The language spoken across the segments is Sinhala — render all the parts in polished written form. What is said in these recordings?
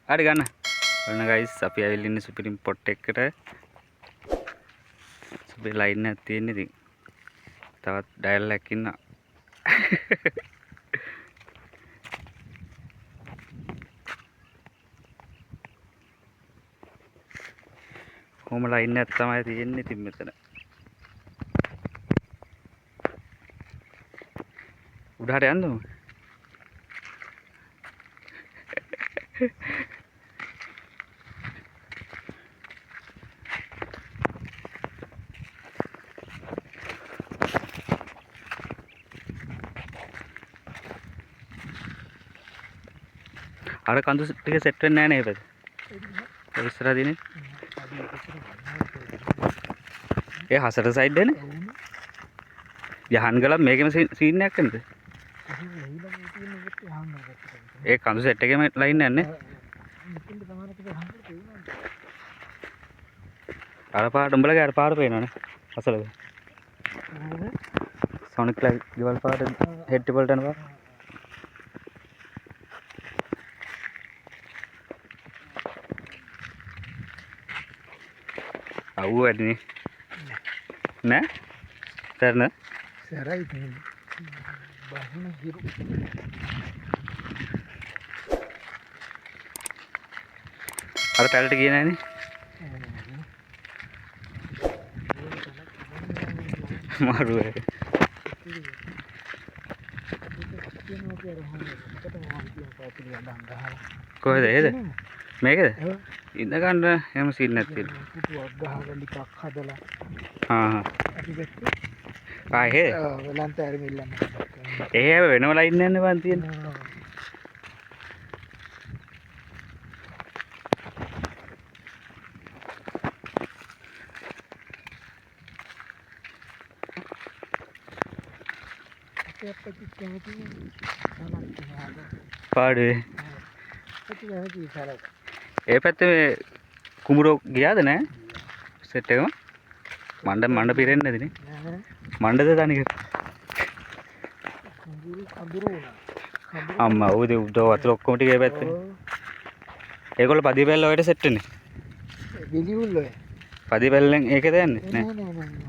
හරි ගන්න. ඔන්න ගයිස් අපි ඇවිල්ලා ඉන්නේ සුපිරිම් පොට් එකකට. සුපිරි ලයින් එකක් තියෙන ඉතින්. තවත් ඩයල් එකක් ඉන්නවා. කොහොම ලයින් එකක් තමයි තියෙන්නේ ඉතින් මෙතන. උඩහට යන්න ඕන. අර කඳු ටික සෙට් වෙන්නේ නැහැ නේද? ඒක ඉස්සරහ දිනේ. ඒ හසට සයිඩ් එනේ. යහන් ගල මේකෙම සීන් එකක් නේද? ඒ කඳු සෙට් එකේම ලයින් එකක් නේ. අර පාට උඹලගේ අර පාට පේනවනේ. අසලද? සොනික් ලයිට් ගෙවල් පාට හෙඩ් වලට යනවා. අවු වැඩිනේ. නෑ? කරන? සරයි තියෙන්නේ. බහින හිරු. අර පැලට ගියේ නෑනේ. මාරුවේ. කොහෙද ඒද? මේකද? ඉන්න ගන්න එහෙම සීන් නැති තියෙනවා. පුටුවක් ගහලා ලිපක් හදලා. හා. අපි දැක්කේ. ආයේ. වෙලන්ත ඇර මිල්ලන්න. ඒ වෙනම ලයින් එකක් නේ බන් තියෙන්නේ. පාඩුවේ. ඒ පැත්තේ කුඹුරෝ ගියාද නෑ? සෙට් එකම මණ්ඩ පිරෙන්නේ නැතිනේ. මණ්ඩද තනික. අම්මා ඔය උඩ වතුර ඔක්කොම ටික ඒ පැත්තේ. ඒගොල්ලෝ පදිය බැල්ල ඔයට සෙට් වෙන්නේ. විලියුල් ඔය. පදිය බැල්ලෙන් ඒකද යන්නේ නෑ.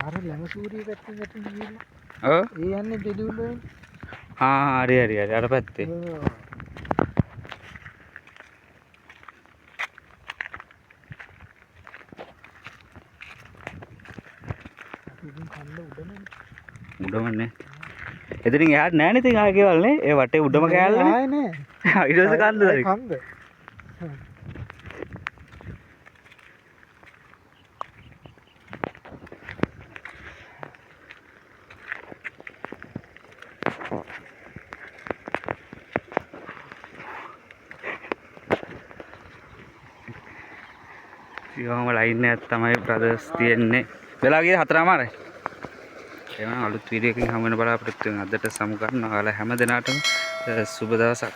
අර ලැමසූරිය පැත්තෙන් ගැටින් ගිහිල්ලා. ඔව්. ඒ යන්නේ විලියුල් ඔය. හරි අර පැත්තේ. උඩමනේ. එතනින් එහාට නෑනේ ඉතින් ආයෙ ගෙවල් නේ. ඒ වටේ උඩම කෑල්ලනේ. ආයේ නෑ. ඊට පස්සේ කන්දද? කන්ද. ඊගොම ලයින් එකක් තමයි බ්‍රදර්ස් තියෙන්නේ. වෙලා ගියේ 4:00මාරයි. එවනම් අලුත් වීඩියෝ එකකින් හමු වෙන බලාපොරොත්තු වෙන අදට සමු ගන්නවා. ඔයාලා හැම දිනාටම සුබ දවසක්.